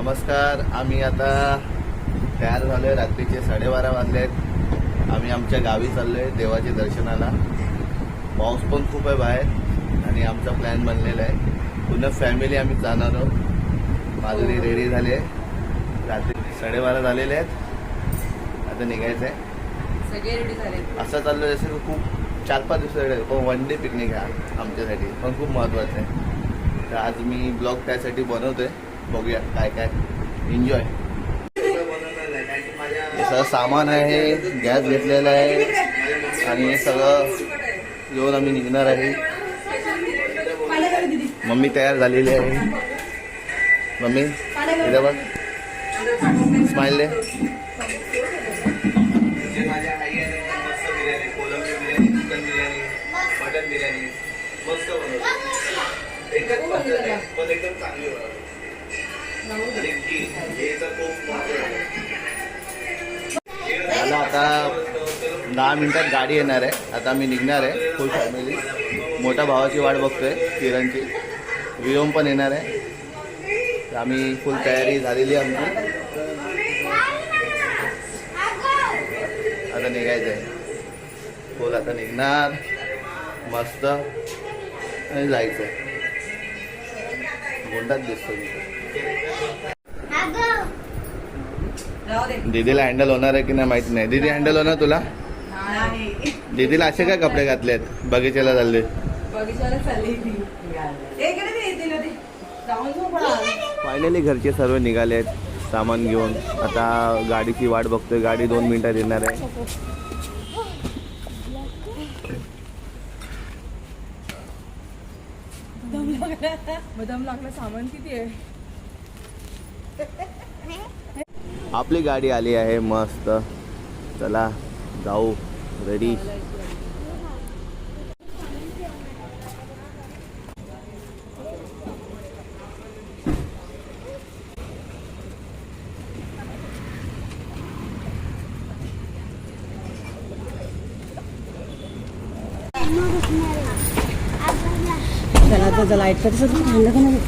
नमस्कार. आम्ही आता तयार झालोय. रात्रीचे 12:30 वाजले आहेत. आम्ही आमच्या गावी चाललोय देवाच्या दर्शनाला. पाऊस पण खूप आहे बाहेर आणि आमचा प्लॅन बनलेला आहे. पुन्हा फॅमिली आम्ही जाणार आहोत. मालली रेडी झाली आहे. रात्री 12:30 झालेले आहेत. आता निघायचं आहे. सगळे रेडी झाले. असं चाललोय जसं खूप 4-5 दिवस पण वन डे पिकनिक आहे आमच्यासाठी, पण खूप महत्त्वाचं आहे. तर आज मी ब्लॉग त्यासाठी बनवतोय. बघूया काय काय एन्जॉय. हे सगळं सामान आहे, गॅस घेतलेला आहे आणि हे सगळं घेऊन आम्ही निघणार आहे. मम्मी तयार झालेली आहे. मम्मी इथे बघ, स्माइल दे. माझ्या आई आहे मस्त बिर्याणी, कोलंबी बिर्याणी, चिकन बिर्याणी, मटन बिर्याणी मस्त बनवते. एकच पद्धत पण एकदम चांगली बनवते. मला आता 10 मिनिटात गाडी येणार आहे. आता मी निघणार आहे फुल फॅमिली. मोठ्या भावाची वाट बघतोय, किरणची. वियोम पण येणार आहे. तर आम्ही फुल तयारी झालेली आहे आमची. आता निघायचं आहे फुल. आता निघणार मस्त आणि जायचं आहे. गोंडात दिसतो मी. दीदीला हँडल होणार आहे की नाही माहित नाही. दीदी हँडल होणार तुला? दीदीला असे काय कपडे घातले आहेत? बगीच्याला चालले. फायनली घरचे सर्व निघाले आहेत सामान घेऊन. आता गाडीची वाट बघतोय. गाडी 2 मिनिटात येणार आहे. दम लागला. सामान किती आहे? आपली गाडी आली आहे मस्त. चला जाऊ. रेडी. चला त्याचा लाईट कसं थंड का नाही?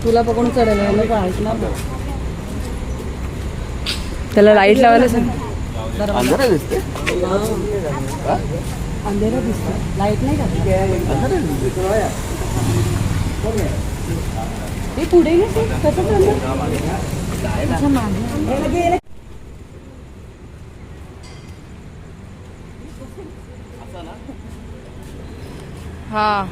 तुला बघून चढेल ना. त्याला लाईट लावायला सांग. अंधारा दिसते. अंधेरा दिसतो. लाईट नाही का? ते पुढे कसं हा.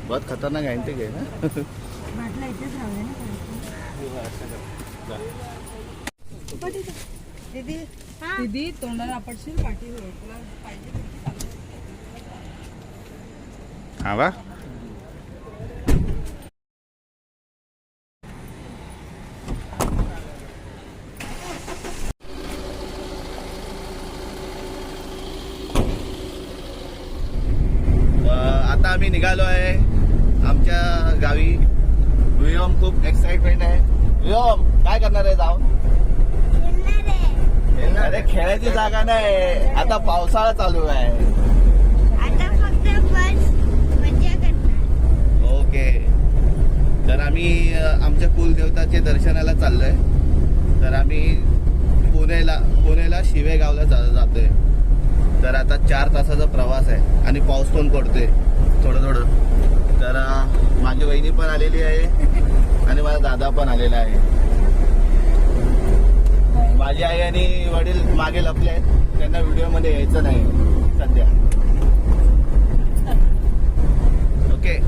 बहुत खतरनाक अँटिक आहे ना. दीदी तोंडाला आपटशील. पाठी तुला पाहिजे. हा वा. आता आम्ही निघालो आहे आमच्या गावी. वियोम खूप एक्साइटमेंट आहे. वियोम काय करणार आहे जाऊन? अरे खेळायची जागा नाही. आता पावसाळा चालू आहे. आता फक्त बस मजा करणार. ओके. तर आम्ही आमच्या कुलदेवताच्या दर्शनाला चाललोय. तर आम्ही पुणेला शिवेगावला जातोय. तर आता 4 तासाचा प्रवास आहे आणि पाऊस पण पडतोय थोडं. तर माझी वहिनी पण आलेली आहे आणि माझा दादा पण आलेला आहे. माझी आई आणि वडील मागे लपले आहेत. त्यांना व्हिडिओमध्ये यायचं नाही सध्या. ओके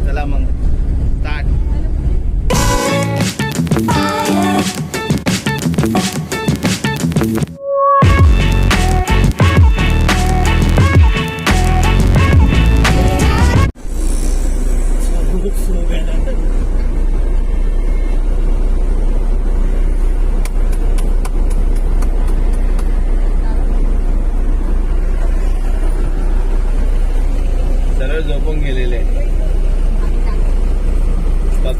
चला मग स्टार्ट. सरळ झोपून गेलेले.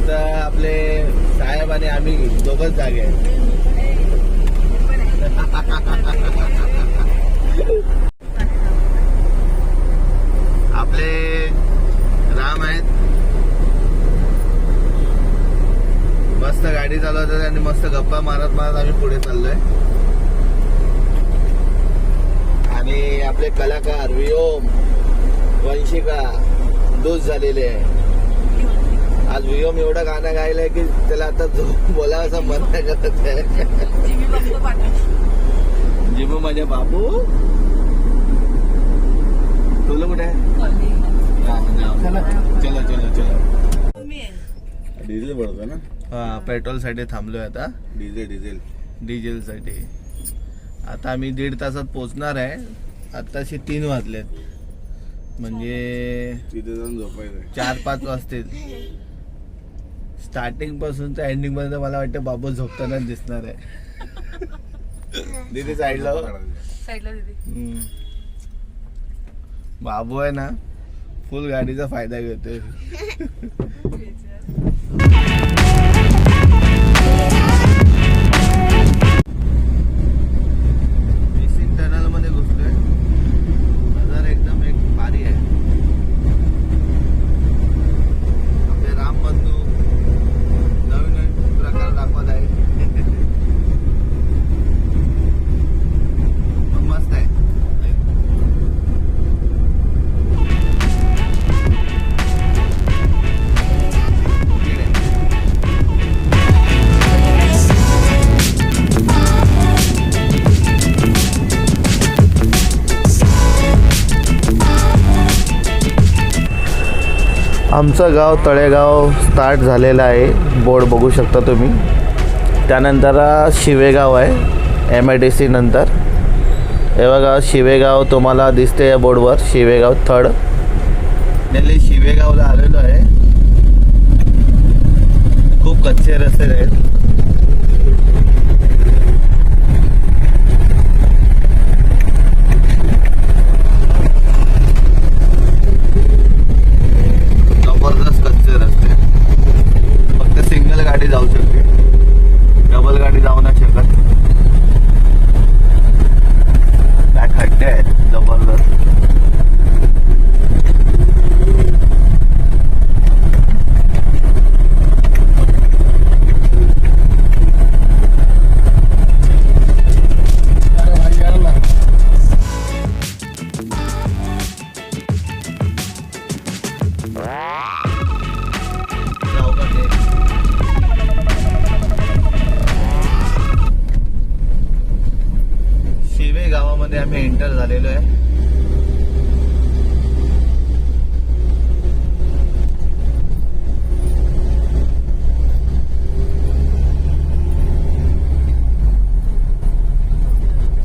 फक्त आपले साहेब आणि आम्ही दोघच जागे आहे. आपले राम आहेत, मस्त गाडी चालवतात आणि मस्त गप्पा मारत मारत आम्ही पुढे चाललोय. आणि आपले कलाकार वियोम, वंशिका दोस्त झालेले आहे. आज वियोम एवढा गाणं गायलंय की त्याला आता बोलावं असं मन नाही करत आहे. जिमू माझे बाबू तुला कुठे चलो चलो चलो चलो. डिझेल भरतो ना. हा, पेट्रोल साठी थांबलोय आता. डिझेल साठी आता आम्ही 1.5 तासात पोहोचणार आहे. आताशी 3 वाजलेत, म्हणजे तिथे जाऊन झोपायचं. 4-5 वाजतील. स्टार्टिंग पासून तर एंडिंग पर्यंत मला वाटतं बाबू झोपताना दिसणार आहे. दीदी साईडला हो. साईडला दीदी. बाबू आहे ना, फुल गाडीचा फायदा घेतोय. मिसिंग टनल मध्ये घुसलोय. नजर एकदम एक भारी आहे. आपले राम बंधू नवीन प्रकार दाखवत आहे. पण मस्त आहे. आमचं गाव तळेगाव स्टार्ट झालेलं आहे. बोर्ड बघू शकता तुम्ही. त्यानंतर शिवेगाव आहे MIDC नंतर. हे बघा शिवेगाव तुम्हाला दिसते या बोर्डवर. शिवेगाव थर्ड. दिल्ली शिवेगावला आलेलो आहे. खूप कच्चे रस्ते आहेत. जबरदस्त कच्चे रस्ते. फक्त सिंगल गाडी जाऊ शकते, डबल गाडी जाऊ नाही शकत. काय खड्डे आहेत जबरदस्त. शिवे गावामध्ये आम्ही एंटर झालेलो आहे.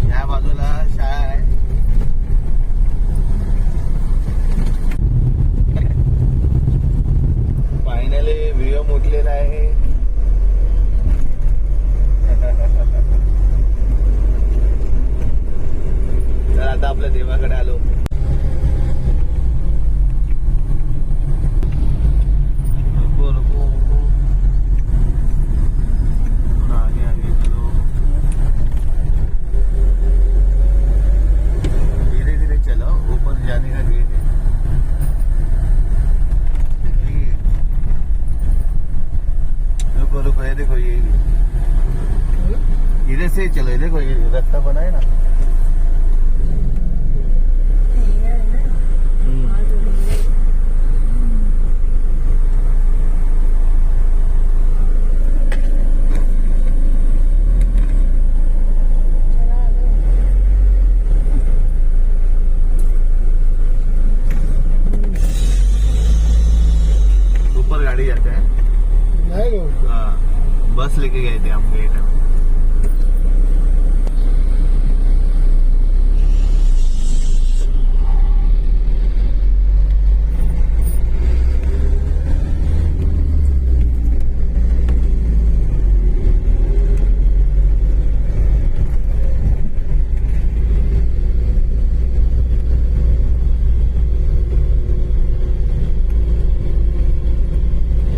या बाजूला शाळा आहे. फायनली व्हिडिओ मुटलेला आहे. तर आता आपल्या देवाकडे आलो. रुको रुको रुको. थोड़ा आगे आगे चलो. धीरे धीरे चलो. ऊपर जाने का गेट है. रुको रुको. ये देखो, ये इधर से चलो. ये देखो, ये रास्ता बना है ना. ऊपर गाड़ी जाता है. हाँ, बस लेके गए थे हम गेट में.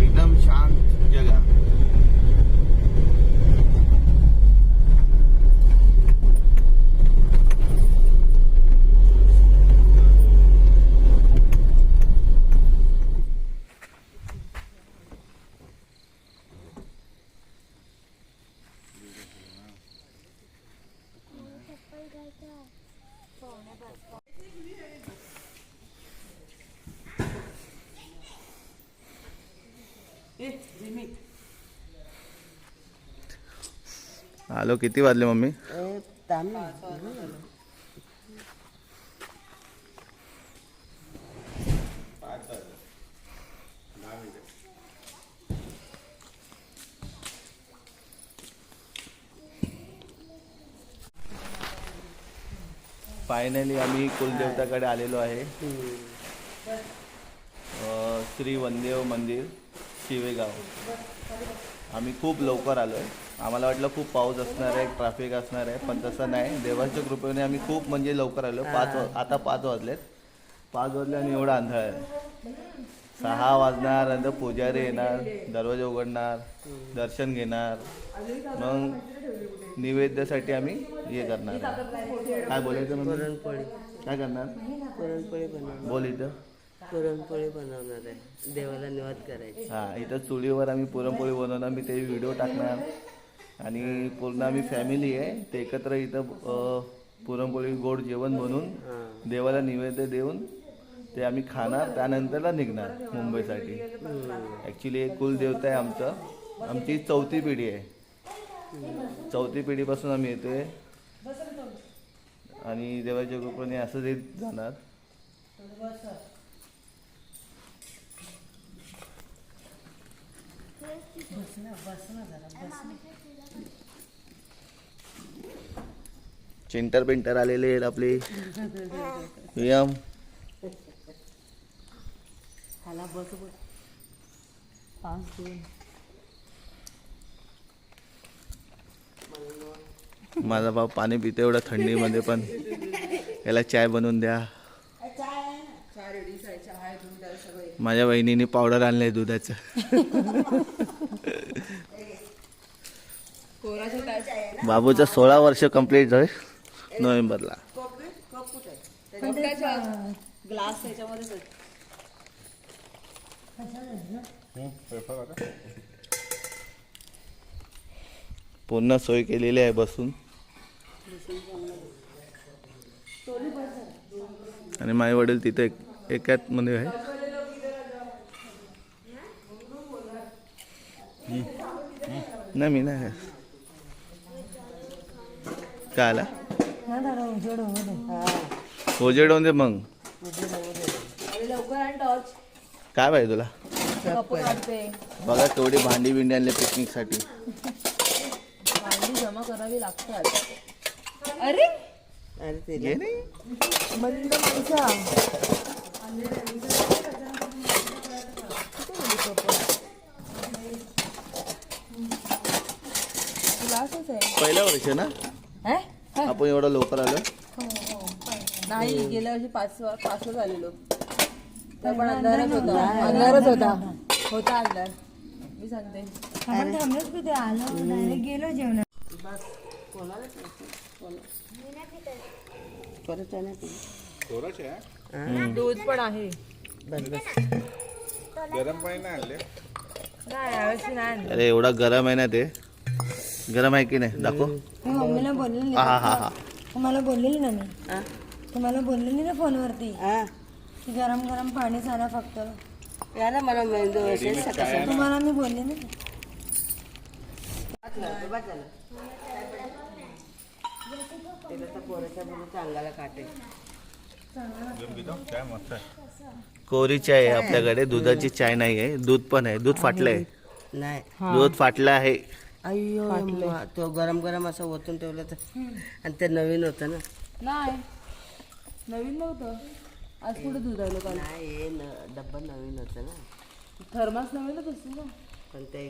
एकदम शांत. आलो. किती वाजले मम्मी? फायनली आम्ही कुलदेवताकडे आलेलो आहे. श्री वनदेव मंदिर शिवेगाव. आम्ही खूप लवकर आलो आहे. आम्हाला वाटलं खूप पाऊस असणार आहे, ट्रॅफिक असणार आहे, पण तसं नाही. देवाच्या कृपेने आम्ही खूप म्हणजे लवकर आलो. आता 5 वाजलेत. 5 वाजले आणि एवढा अंधार आहे. 6 वाजणार, नंतर पुजारी येणार, दरवाजा उघडणार, दर्शन घेणार, मग निवेद्यासाठी आम्ही हे करणार. काय बोलायचं मग? पुरणपोळी काय करणार? पुरणपोळी बनवणार. बोल इथं. पुरणपोळी बनवणार आहे, देवाला निवद करायची. हां, इथं चुलीवर आम्ही पुरणपोळी बनवणार. मी ते व्हिडिओ टाकणार आणि पूर्ण आम्ही फॅमिली आहे ते एकत्र इथं पुरणपोळी गोड जेवण बनवून देवाला निवेद्य देऊन ते आम्ही खाणार. त्यानंतरला निघणार मुंबईसाठी. ॲक्च्युली एक कुलदेवता आहे आमचं. आमची 4थी पिढी आहे. 4थी पिढीपासून आम्ही येतोय आणि देवाच्या कृपेने असंच येत जाणार. चिंटर पिंटर आलेले आहेत आपले. यम माझा भाऊ पाणी पिते एवढं थंडीमध्ये, पण याला चाय बनवून द्या. माझ्या बहिणीने पावडर आणलंय दुधाचं. बाबूचं 16 वर्ष कंप्लीट झाले नोव्हेंबरला. ग्लास त्याच्यामध्ये पूर्ण सोय केलेली आहे बसून. आणि माझे वडील तिथे एकाच मध्ये आहे. नाही मी नाही काय आला उजेडवून दे मग. काय पाहिजे तुला? बघा केवढी भांडी बिंडी आणली पिकनिकसाठी. भांडी जमा करावी लागतात. अरे अरे ते घे नाही. मंद माणसा ग्लासच आहे. पहिलं वर्ष ना आपण एवढं लवकर आलो. नाही गेल्या वर्षी 5 आलेलो. तर पण अंधारच होता. होता अंधार. मी सांगते आपण थांबलोच कुठे आलो डायरेक्ट गेलो जेवण. दूध पण आहे. गरम पाणी नाही आणले. नाही यावर्षी नाही आणलं. अरे एवढा गरम आहे ना ते. गरम आहे की नाही दाखव. मम्मीला बोललेली हा हा हा. तुम्हाला बोललेली ना मी. तुम्हाला बोललेली ना फोनवरती हा की गरम गरम पाणी झालं फक्त. याला मला मेंदू सकाळ तुम्हाला मी बोलले ना. तिला तर पोराच्या मुलीच्या अंगाला काटे. कोरी चाय आहे आपल्याकडे. दुधाची चाय नाही आहे. दूध पण आहे. दूध फाटलंय. नाही दूध फाटलं आहे. अय्यो तो गरम गरम असं ओतून ठेवलं तर. आणि ते नवीन होतं ना. नाही नवीन नव्हतं. आज कुठे दूध आलं काल? नाही हे डब्बा नवीन होतं ना. थर्मास नवीनच असते ना. पण ते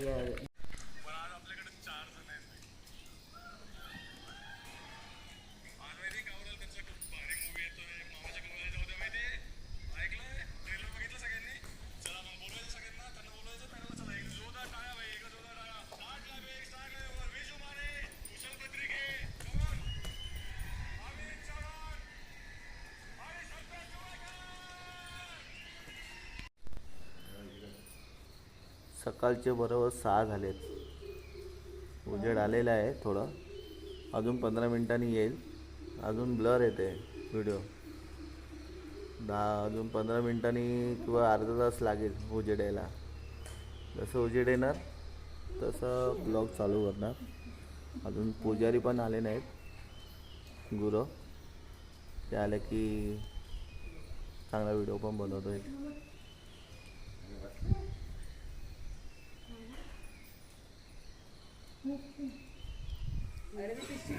सकाळचे बरोबर 6 झालेत. उजेड आलेला आहे थोडं. अजून 15 मिनिटांनी येईल. अजून ब्लर येते व्हिडिओ. अजून 15 मिनिटांनी किंवा अर्धा तास लागेल उजेड यायला. जसं उजेड येणार तसं ब्लॉग चालू करणार. अजून पुजारी पण आले नाहीत गुरं, ते आले की चांगला व्हिडिओ पण बनवतो.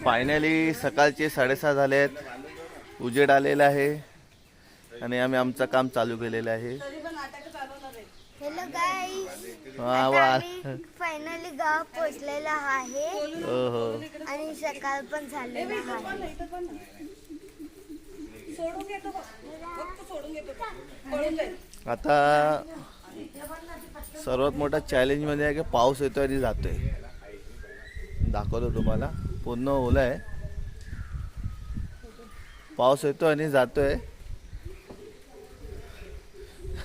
फायनली सकाळचे 6:30 झालेत, उजेड आलेला आहे आणि आम्ही आमचं काम चालू केलेलं आहे. हॅलो गाईस, वा वा. फायनली गाव पोचलेला आहे हो हो. आणि सकाळ पण झालेला आहे. आता सर्वात मोठा चॅलेंज म्हणजे आहे की पाऊस येतोय आणि जातोय. दाखवतो तुम्हाला, पूर्ण ओलं आहे, पाऊस येतोय आणि जातोय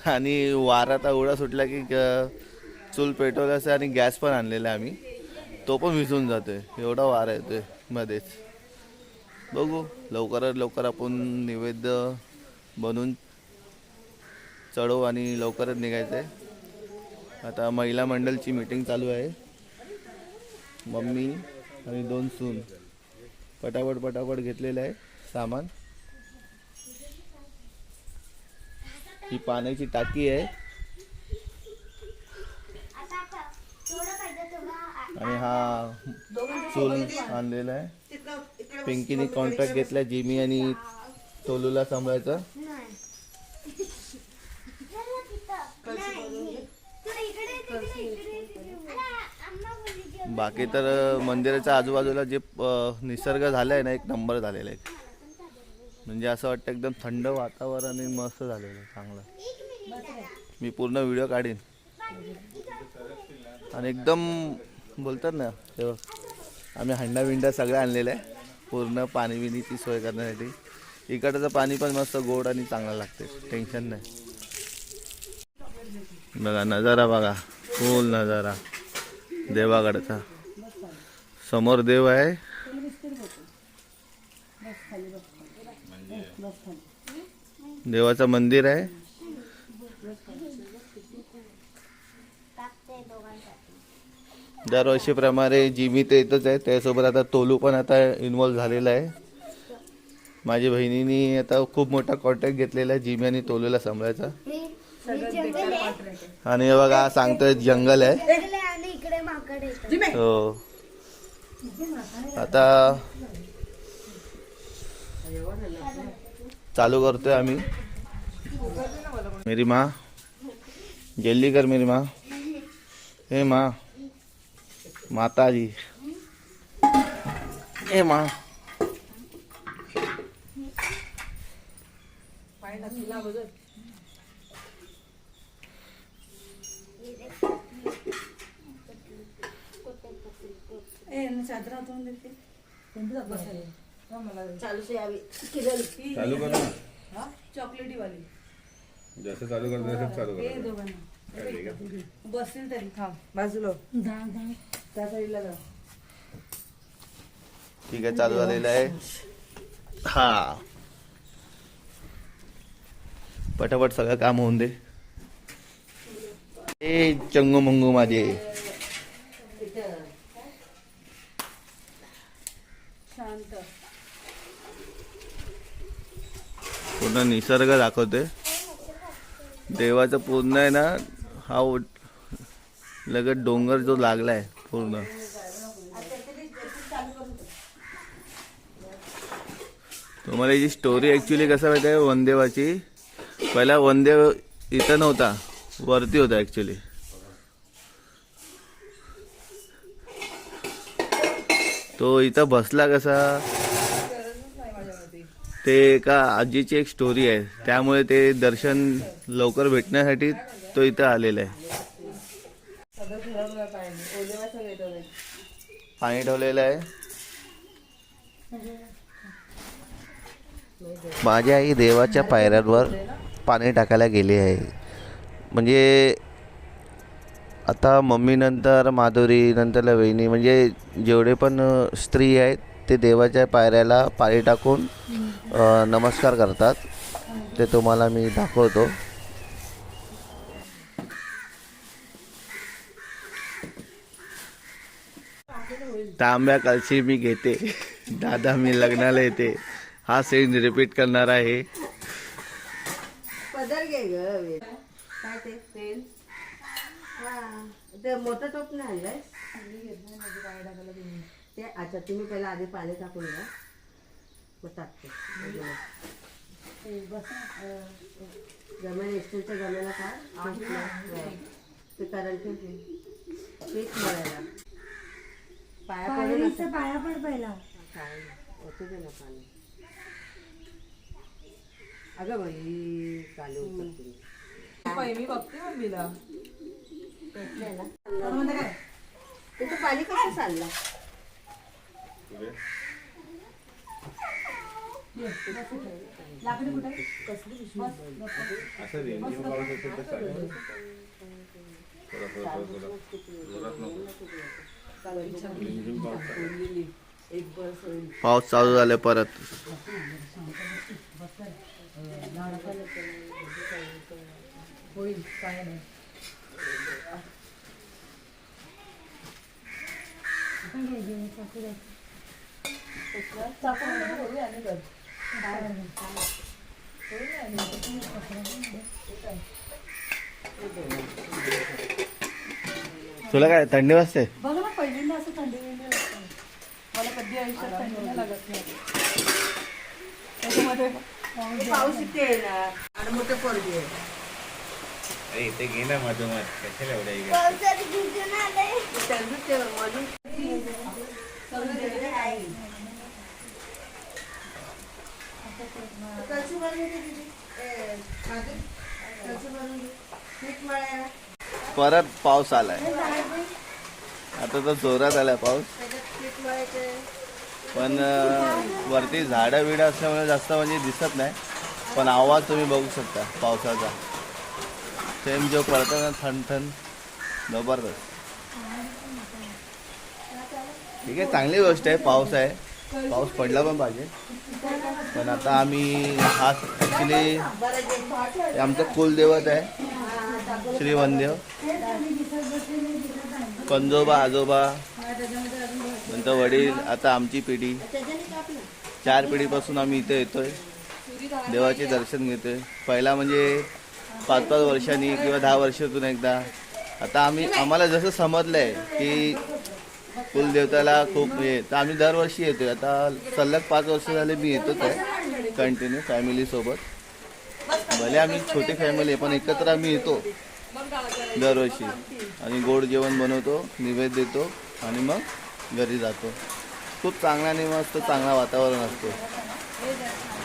आणि वारा आता एवढा सुटला की चूल पेटवल्याचं आणि गॅस पण आणलेला आहे आम्ही, तो पण विझून जातोय, एवढा वारा येतोय मध्येच. बघू लवकरात लवकर आपण नैवेद्य बनवून चढवू आणि लवकरच निघायचं आहे. आता महिला मंडळची मीटिंग चालू आहे. मम्मी आणि 2 सून पटापट घेतलेलं आहे सामान. ही पाण्याची टाकी आहे आणि हा चूल आणलेला आहे. पिंकीने कॉन्ट्रॅक्ट घेतला जिमी आणि टोलूला सांभाळायचं. बाकी तर मंदिराच्या आजूबाजूला जे निसर्ग झाला आहे ना, एक नंबर झालेला आहे. म्हणजे असं वाटतं एकदम थंड वातावरण आणि मस्त झालेलं आहे, चांगलं. मी पूर्ण व्हिडिओ काढीन आणि एकदम बोलतात ना तेव्हा आम्ही हंडा बिंडा सगळं आणलेलं आहे पूर्ण पाणी बिनीची सोय करण्यासाठी. इकडचं पाणी पण मस्त गोड आणि चांगलं लागते, टेन्शन नाही. बघा नजारा, बघा फुल नजारा देवाकडचा. समोर देव आहे, देवाचं मंदिर आहे. दरवर्षीप्रमाणे जिमी ते येतच आहे, त्यासोबत आता तोलू पण आता इन्व्हॉल्व झालेला आहे. माझी बहिणीनी आता खूप मोठा कॉन्ट्रॅक्ट घेतलेला आहे जिमी आणि तोलूला सांभाळायचा. आणि हे बघा सांगतोय जंगल आहे. आणि इकडे माकड येतात. हो आता चालू करतोय आम्ही. मेरी माँ जल्दी कर, मेरी माँ. हे माँ, माता जी, हे माँ. चालू कर ना, चॉकलेटी वाली जसं चालू करतो तसंच चालू कर. बसतील तरी थांब बाजूला त्या साईडला जा. ठीक आहे, चालू झालेलं आहे. हा पटापट सगळं काम होऊन दे. ए चंगू मंगू माझे. शांत पूर्ण निसर्ग दाखवते देवाचं. पूर्ण आहे ना, हा लगत डोंगर जो लागलाय पूर्ण. तुम्हाला जी स्टोरी ऍक्च्युली कसं माहिती आहे वनदेवाची, पहिला वनदेव इथं नव्हता, वरती होता ऍक्च्युली. तो इथं बसला कसा, ते एका आजीची एक स्टोरी आहे, त्यामुळे ते दर्शन लवकर भेटण्यासाठी तो इथं आलेला आहे. पाणी ठेवलेलं आहे. माझी आई देवाच्या पायऱ्यांवर पाणी टाकायला गेली आहे. म्हणजे आता मम्मीनंतर माधुरी, नंतरला वहिनी, म्हणजे जेवढे पण स्त्री आहेत ते देवाच्या पायऱ्याला पाणी टाकून नमस्कार करतात. ते तुम्हाला मी दाखवतो. तांब्या कळशी मी घेते, दादा मी लग्नाला येते, हा सीन रिपीट करणार आहे. पदर घे ग. काय ते तेल? हा ते मोठं टोप नाही आणलंय ते. अच्छा तुम्ही पहिला आधी पाणी टाकून घ्या, मग टाकते. गमेल स्टीलच्या गमेला काय ते करंट पीठ मळायला पाया पडून पाया पड पहिला. काय होते ते ना पाणी. अगं बाई कांदे उचलते मी बघते मम्मीला. तिथं पाणी कसं चाललं? लाकडी कुठे कसली असं रिमझिम पाऊस असेल तर चालेल. थोडा जोरात नको. रिमझिम पाऊस चालेल. पाऊस चालू झाले परत. होईल काय नाही. तुला काय थंडी वाजते? बघ ना पहिल्यांदा असं थंडी वाजतं. मला कधी आयुष्यात थंडी नाही लागत नाही. त्याच्यामध्ये पाऊस इथे येणार आणि मोठे पोरगी आहे. अरे इथे घे ना मधोमध, कशाला एवढ्या इकडे? पावसात भिजून आले. त्यांचं ते मधून कळशी भरून घे दीदी. कळशी भरून घे. पीठ मळायला परत पाऊस आलाय. आता तर जोरात आलाय पाऊस. त्याच्यात पीठ मळायचे. पण वरती झाडं बिडं असल्यामुळे जास्त म्हणजे दिसत नाही, पण आवाज तुम्ही बघू शकता पावसाचा. सेम जो पडतो ना थंड थंड, जबरदस्त. ठीक आहे, चांगली गोष्ट आहे. पाऊस आहे, पाऊस पडला पण पाहिजे. पण आता आम्ही हा ॲक्च्युली आमचं कुलदैवत आहे श्री वनदेव, पंजोबा आजोबा नंतर वडील, आता आमची पिढी, 4 पिढीपासून आम्ही इथे येतोय, देवाचे दर्शन घेतोय. पहिला म्हणजे 5-5 वर्षांनी किंवा 10 वर्षातून एकदा. आता आम्हाला जसं समजलंय की कुलदेवताला खूप हे, तर आम्ही दरवर्षी येतोय. आता सलग 5 वर्ष झाले मी येतोच आहे कंटिन्यू फॅमिलीसोबत. भले आम्ही छोटी फॅमिली आहे पण एकत्र आम्ही येतो दरवर्षी आणि गोड जेवण बनवतो, नैवेद्य देतो आणि मग घरी जातो. खूप चांगला आणि मस्त चांगला वातावरण असतो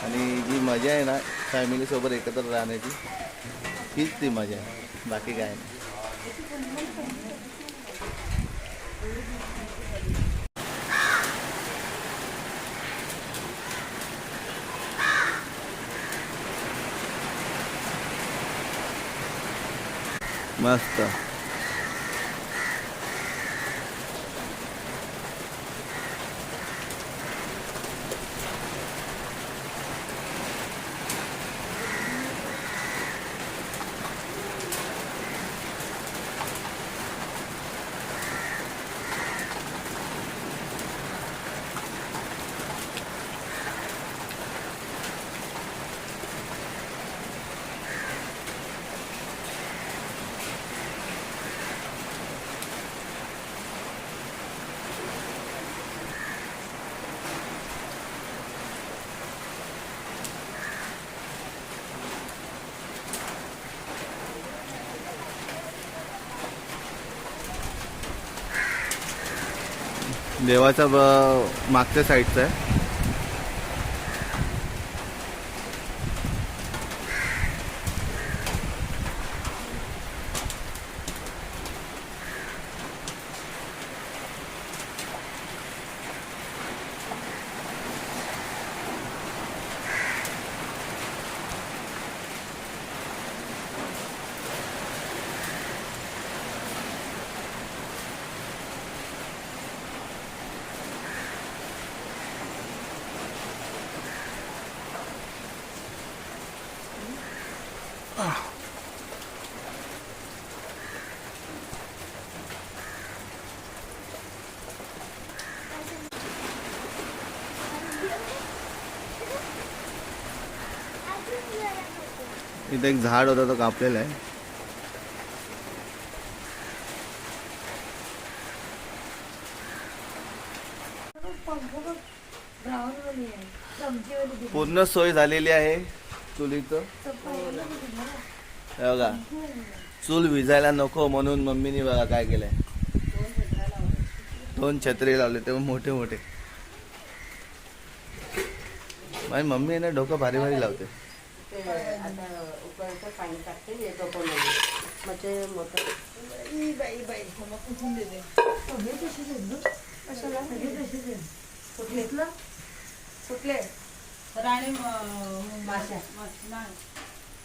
आणि जी मजा आहे ना फॅमिलीसोबत एकत्र राहण्याची, हीच ती मजा आहे, बाकी काय नाही. मस्त. देवाचा मागच्या साईडचा आहे. इथं एक झाड होता तो कापलेला आहे. पूर्ण सोय झालेली आहे चुलीचं. हे बघा, चूल विजायला नको म्हणून मम्मीने बघा काय केलंय, 2 छत्री लावले ते मोठे मोठे. माझी मम्मी आहे ना डोकं भारी भारी लावते. ते आता उकळतं पाणी टाकते हे टोपामध्ये, मग ते मोठं सुटले राणी माशा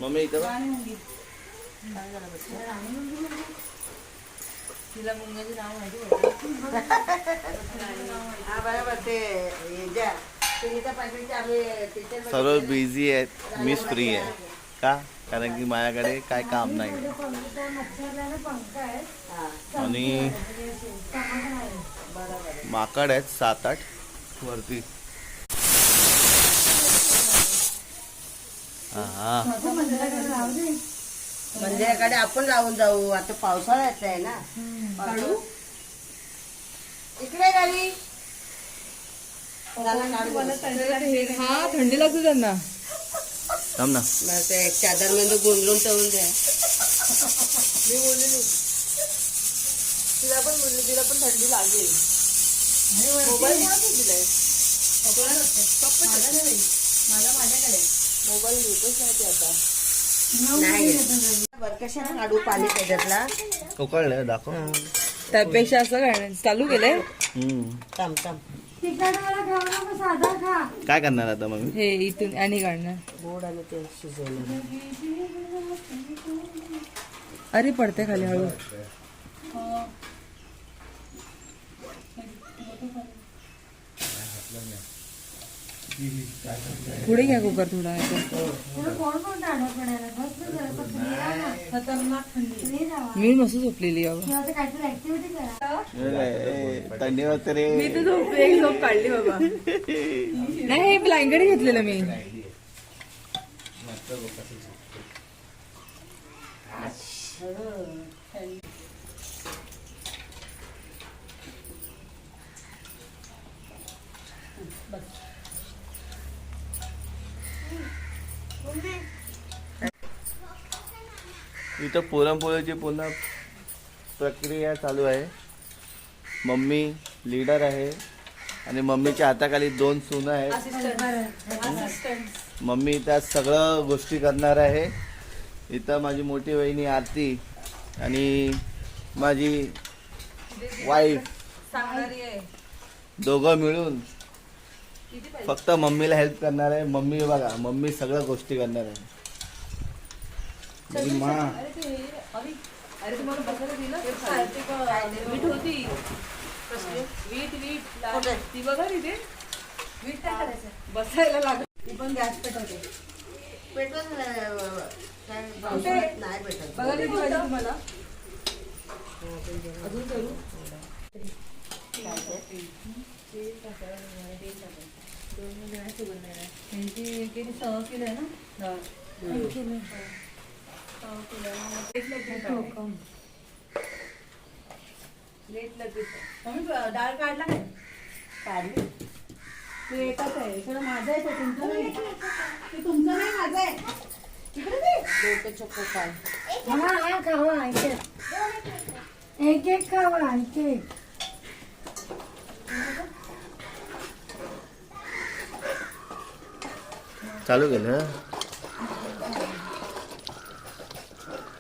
मम्मी इथं बघ. तिला मुंगाची नाव माहिती हा बरोबर. ते हे ज्या सुनीता पाटीलचे आम्ही टीचर सर्व बिझी आहेत, मीच फ्री आहे. का? कारण की माझ्याकडे काय काम नाही आणि माकड आहेत 7-8 वरती. हा मंदिराकडे आपण लावून जाऊ. आता पावसाळ्यात आहे ना. काढू इकडे गाडी हा थंडी लागते त्यांना. थांब ना. मग ते एक चादर मध्ये गुंडलून ठेवून द्या. मी बोललेली तिला पण बोलली, तिला पण थंडी लागेल. मोबाईल कोणाचा दिलाय? माझा माझ्याकडे मोबाईल घेतच नाही ते आता. नाही बरं कशाला काढू पाणी त्याच्यातला. उकळलंय दाखव. त्यापेक्षा असं काय चालू केलंय. थांब थांब. काय करणार आता मम्मी? हे इथून आणि काढणार. गोड आणि ते शिजवलं. अरे पडते खाली हळू. पुढे घ्या कुकर थोडा. मी मस्त झोपलेली थंडी वाजते रे. मी तर एक झोप काढली बाबा. नाही हे ब्लँकेट घेतलेलं मी. इथं पुरणपोळीची पुन्हा प्रक्रिया चालू आहे. मम्मी लीडर आहे आणि मम्मीच्या हाताखाली 2 सुना आहेत. मम्मी इथं सगळं गोष्टी करणार आहे. इथं माझी मोठी वहिनी आरती आणि माझी वाईफ दोघं मिळून फक्त मम्मीला हेल्प करणार आहे. मम्मी बघा, मम्मी सगळ्या गोष्टी करणार आहे. माझी मा अरे तुम्हाला बसायला दिलं वीट होती. वीट ती बघा तिथे वीट टाकायचं बसायला लागत. ती पण गॅस पेटवते. पेटवत काय पावसाळ्यात नाही पेटत. बघा किती पाहिजे तुम्हाला अजून करू. किती 6 किलो आहे ना. डाळ काढला काय? काढली. ते एकच आहे. सगळं माझं आहे. ते तुमचं नाही. ते तुमचं नाही, माझं आहे. इकडे ते लोक चक्क काय एक एक खावा एक एक. चालू केलं.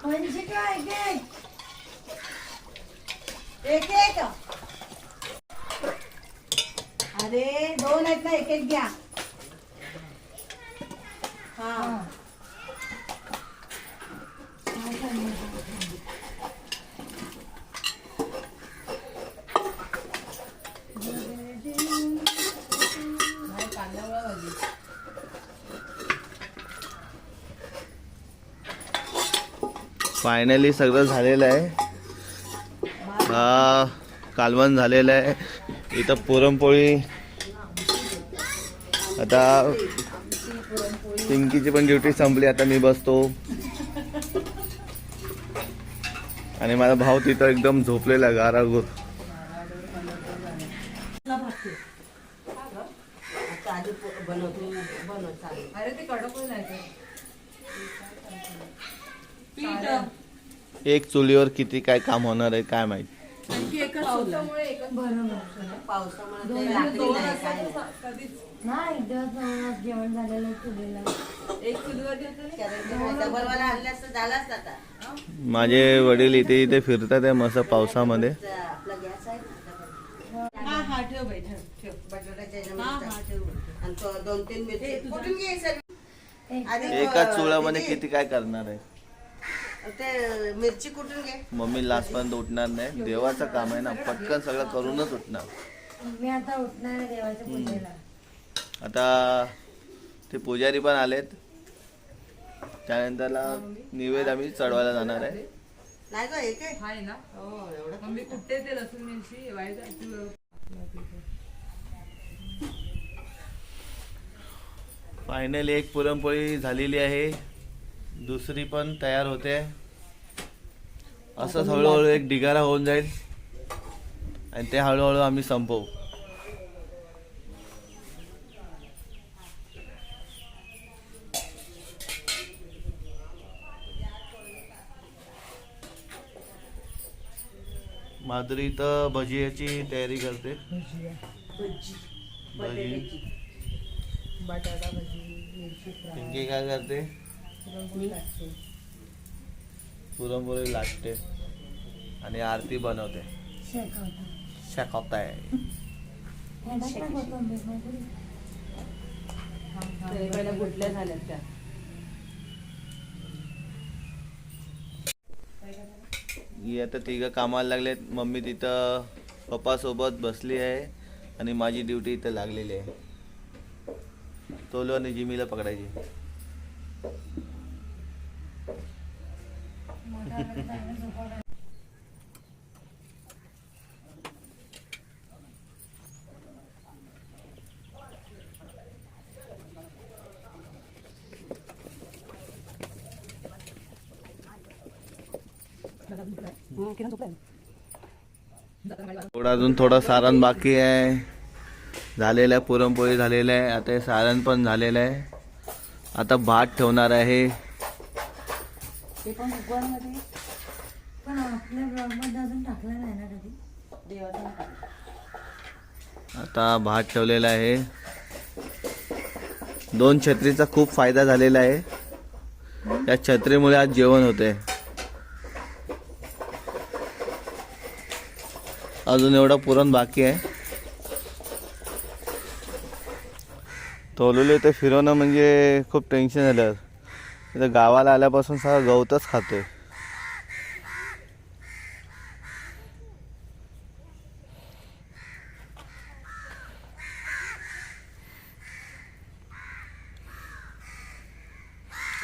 म्हणजे काय एक एक एक एक. अरे 2 आहेत ना, एक एक घ्या. हा फायनली सगळं झालेलं आहे. हा कालवण झालेलं आहे. इथं पुरणपोळी. आता पिंकीची पण ड्युटी संपली. आता मी बसतो. आणि माझा भाऊ तिथं एकदम झोपलेला गारागोर. आता आधी बनव चालेल. अरे ते कडक होईल नाही तर. पीठ एक चुलीवर किती काय काम होणार आहे काय माहित. आणखी एकच पावसामुळे एकच पावसामुळे ते लाकडी नाही काय नाही. कधीच नाही एक दिवस नवरास जेवण झालेलं चुलीला. एक चुलीवरती होतं ना. कारण ते डबलवाला आणलं असतं झालं असतं आता. माझे वडील इथे इथे फिरतात आहे मस्त पावसामध्ये. आपला गॅस आहे ना डबल. हा हा ठेव बाई ठेव ठेव. बटाट्याच्या हा ह्याच्यामध्ये हा ठेव. आणि तो 2-3 मिरची कुठून घे सर्व. आधी एकाच चुलामध्ये किती काय करणार आहे. ते मिरची कुठून घे. मम्मी लास्ट पर्यंत उठणार नाही. देवाचं काम आहे ना, पटकन सगळं करूनच उठणार. मी आता उठणार आहे देवाच्या पूजेला. आता ते पुजारी पण आलेत. त्यानंतरला निवेद आम्ही चढवायला जाणार आहे. नाही गं हे काय आहे ना. हो एवढं. मम्मी कुठे ते लसूण मिरची वाईट फायनली एक पुरणपोळी झालेली आहे. दुसरी पण तयार होते. असंच हळूहळू एक ढिगारा होऊन जाईल आणि ते हळूहळू आम्ही संपवू. माधुरी तर भजियाची तयारी करते. भजी. बटाटा भजी मिरची पिंकी काय करते. पुरणपोळी लाटते आणि आरती बनवते. शेकवताय. पहिल्या गुटल्या झाल्यात त्या. ही आता तिघं कामाला लागलेत. मम्मी तिथं पप्पा सोबत बसली आहे आणि माझी ड्युटी इथं लागलेली आहे. तोलो आणि जिमीला पकडायची. अजून थोडं सारण बाकी आहे. झालेलं आहे. पुरणपोळी झालेलं आहे. आता हे सारण पण झालेलं आहे. आता भात ठेवणार आहे. ते पण कुकरमध्ये. पण आपल्या ब्लॉगमध्ये अजून टाकलं नाही ना कधी. देवाचा. आता भात ठेवलेला आहे. 2 छत्रीचा खूप फायदा झालेला आहे. या छत्रीमुळे आज जेवण होते. अजून एवढं पुरण बाकी आहे. तोलुले ते फिरवणं म्हणजे खूप टेन्शन झालं. इथं गावाला आल्यापासून सगळं गवतच खातोय.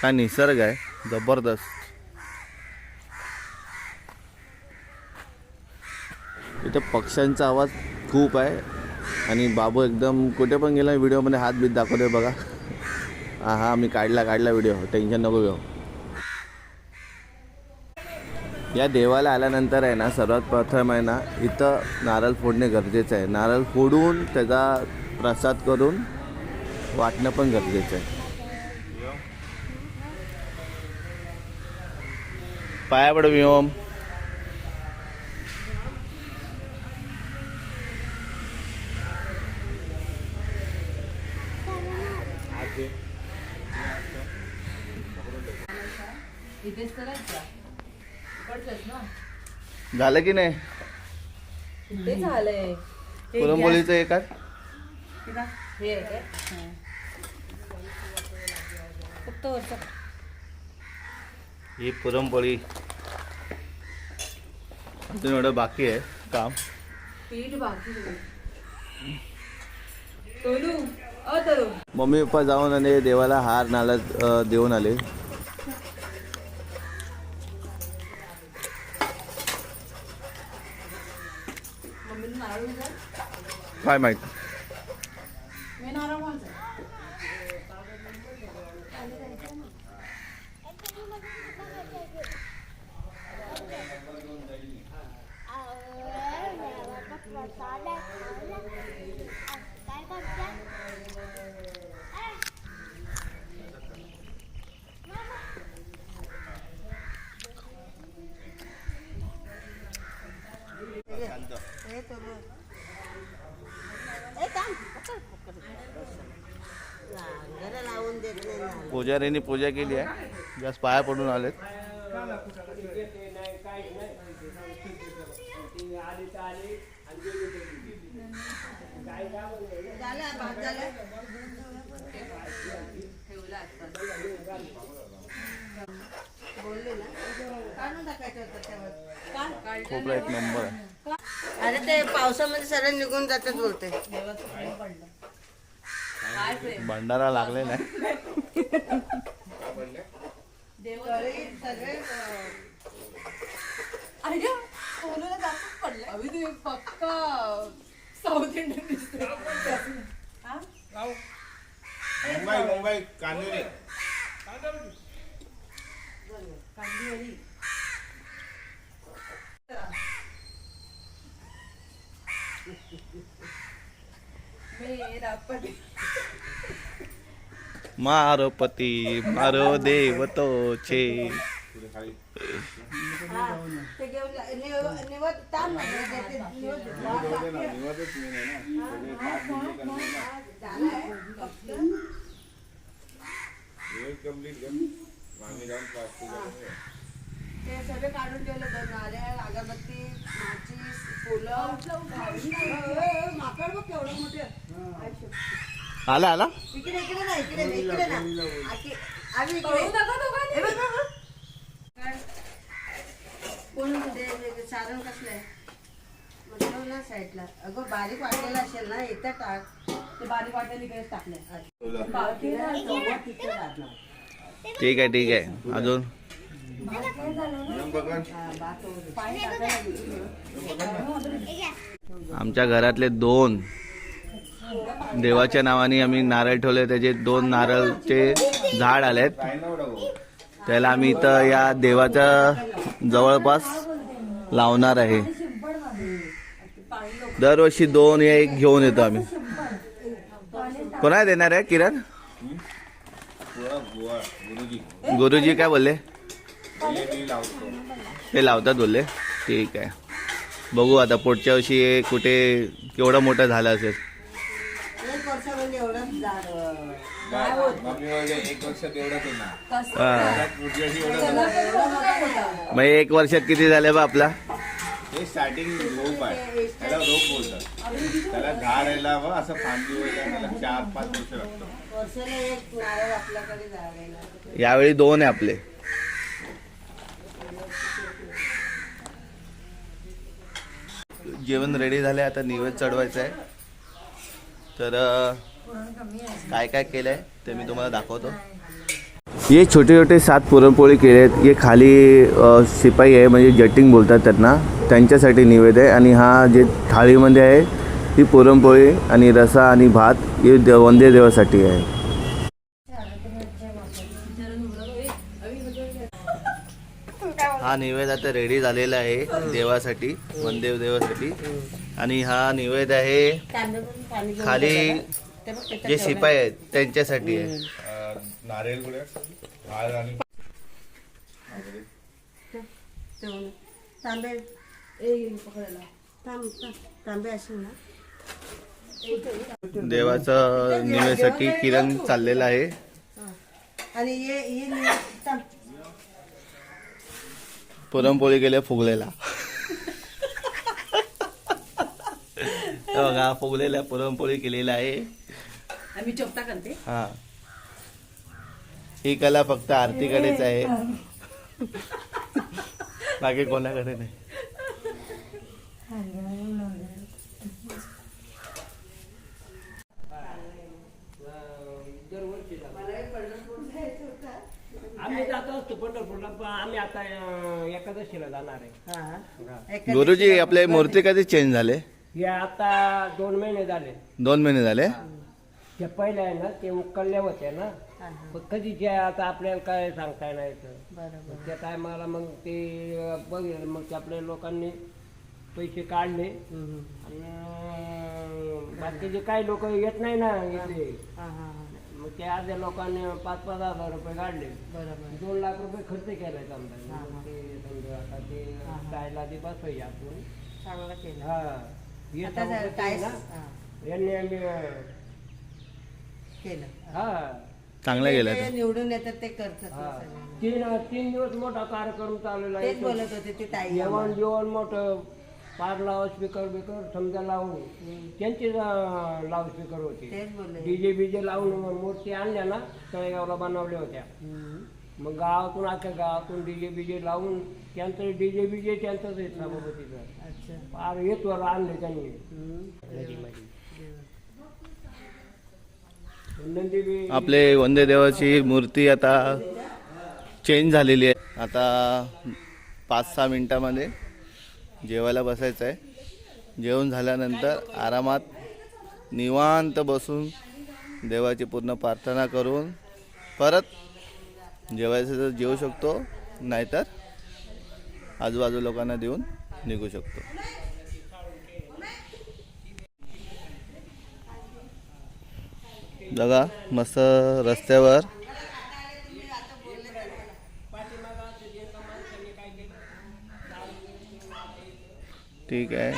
काय निसर्ग आहे जबरदस्त. इथं पक्ष्यांचा आवाज खूप आहे आणि बाबू एकदम कुठे पण गेला व्हिडिओमध्ये हात बीत दाखवतोय बघा. हा मी काढला व्हिडिओ. टेन्शन नको घेऊ. या देवाला आल्यानंतर आहे ना सर्वात प्रथम आहे ना इथं नारळ फोडणे गरजेचं आहे. नारळ फोडून त्याचा प्रसाद करून वाटणं पण गरजेचं आहे. पाया पड विओम. इथेच करायचं. पडलंच ना. झालं की नाही ते झालंय. पुरणपोळीचं एकाच. हे आहे काय? फक्त वरचं. ही पुरणपोळी अजून एवढं बाकी आहे काम. पीठ बाकी. तोलू तोलू. मम्मी पप्पा जाऊन आणि देवाला हार नारळ देऊन आले. मम्मीने नारळ काय माहित. मी नारळ बोलतो. साधा खायला. काय करता? हे तो बघ. ए, थांब. पकड, पकड. जरा लावून देत नाही ना. पुजारीने पूजा केली आहे, जास्त पाया पडून आलेत. झालं, भात झालं. बोलले ना काढून टाकायचं होतं त्यावर. खूप एक नंबर आहे. अरे ते पावसामध्ये सरळ निघून जातात बोलते. भंडारा लागलेला आहे. सगळे अरे कोणाला जास्तच पडलं. अभि तुम्ही पक्का साऊथ इंडियन दिसते. मुंबई कांदिवली. कांदिवली. मेरा पती. मारो पती मारो देवतो छे. ते घेऊन निवड ताम ते सगळे काढून ठेवलं. नारळ, अगरबत्ती, माचीस, फुलं. माकड बघ केवढं मोठे. आला आला. इकडे इकडे ना इकडे इकडे ना आम्ही इकडे. कोण ते सारण कसलं आहे म्हटलं ना साईडला. अगं बारीक वाटलेलं असेल ना इथं टाक. ते बारीक वाटायला इकडेच टाकले. ठीक आहे ठीक आहे. अजून आमच्या घरातले 2 देवाच्या नावाने आम्ही नारळ ठेवले. त्याचे 2 नारळचे झाड आलेत. त्याला आम्ही इथं या देवाच्या जवळपास लावणार आहे. दरवर्षी 2 या 1 घेऊन येतो आम्ही. कोणाला देणार आहे किरण? गुरुजी काय बोलले? ते लावतात बोलले. ठीक आहे, बघू आता पुढच्या वर्षी हे कुठे केवढं मोठं झालं असेल. 1 वर्षामध्ये एवढं झाड. 1 वर्षात एवढंच होणार. हा. होता. मग 1 वर्षात किती झाले बा आपला? हे स्टार्टिंग रोप आहे, त्याला रोप बोलतात. त्याला झाड यायला व असं फांदी वगैरे त्याला 4-5 वर्ष लागतं. वर्षाला 1 नारळ आपल्याकडे झाडायला. यावेळी 2 आहे आपले. जेवण रेडी झाले, आता नैवेद्य चढवायचं आहे. तर काय काय केलंय ते मी तुम्हाला दाखवतो. ये छोटे छोटे 7 पुरणपोळी केलेत. ये खाली शिपाई आहे म्हणजे जटिंग बोलतात त्यांना, त्यांच्यासाठी नैवेद्य आहे. आणि हा जे थाळीमध्ये आहे ही पुरणपोळी आणि रसा आणि भात हे वंदे देवासाठी आहे. हा नैवेद्य आता रेडी झालेला आहे देवासाठी, वंदे देवासाठी. आणि हा नैवेद्य आहे खाली जे शिपाई आहेत त्यांच्यासाठी आहे. नारळ गोळ्या, हार आणि तांबे तांबे असेल ना. देवाचं नैवेद्यासाठी किरण चाललेला आहे. आणि ये पुरणपोळी गेले फुगलेला. बघा फुगलेल्या पुरणपोळी केलेला आहे. आम्ही चोपता करते. हा, ही कला फक्त आरतीकडेच आहे, बाकी कोणाकडे नाही. आम्ही जातो असतो पंढरपूरला, पण आम्ही आता एकादशीला जाणार आहे. गुरुजी आपले मूर्ती कधी चेंज झाले? हे आता 2 महिने झाले. 2 महिने झाले. ते पहिले आहे ना ते उकळले होते ना, पण कधी जे आता आपल्याला काय सांगता नाही. त्या टायमाला मग ते बघेल, मग ते आपल्या लोकांनी पैसे काढले आणि बाकीचे काही लोक येत नाही ना इथे, हा हा हा मग त्या अर्ध्या लोकांनी 5-5 हजार रुपये काढले. बरोबर 2 लाख रुपये खर्च केलाय समजा. हा, हा. ते समजा आता ते हा. टायला ते बसवायचे आपण. चांगलं केलं हा हे आता समजा जर ते काय ना, हा, यांनी आम्ही केलं हा चांगलं गेलं ते तर. निवडून येतात ते करतात हा. ते सगळं. 3 दिवस मोठा कार्यक्रम चाललेला तेच आहे. बोलत होते ते ताई जेवण जेवण मोठं पार लाऊडस्पीकर बिकर समजा लावून त्यांचे लाऊडस्पीकर होते. तेच बोलले डीजे बीजे लावून मूर्ती आणल्या ना तळेगावला बनवल्या होत्या. मग गावातून अख्ख्या गावातून डीजे बीजे लावून त्यांचं डीजे बीजे त्यांचंच आहे सभापतीचं. अच्छा फार येतवर आणले त्यांनी. नंदी बी आपले वंदे देवाची मूर्ती आता चेंज झालेली आहे. आता 5-6 मिनिटामध्ये जेवायला बसायचं आहे. जेवण झाल्यानंतर आरामात निवांत बसून देवाची पूर्ण प्रार्थना करून परत जेवायचं तर जेवू शकतो, नाहीतर आजूबाजू लोकांना देऊन निघू शकतो. बघा मस्त रस्त्यावर ठीक आहे.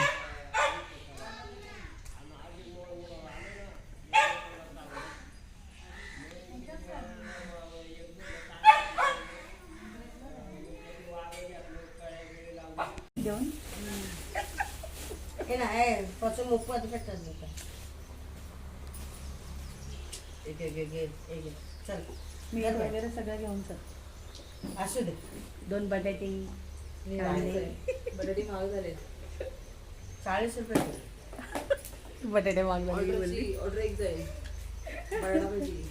हे ना हे पासून मुकवाद भेटतात लोक. चल मीठ वगैरे सगळं घेऊन चल. असू दे 2 बटाटे बटाटे महाग झाले 40 रुपये बटाटे मागवले. ऑर्डर एक जाईल बटाटा भाजी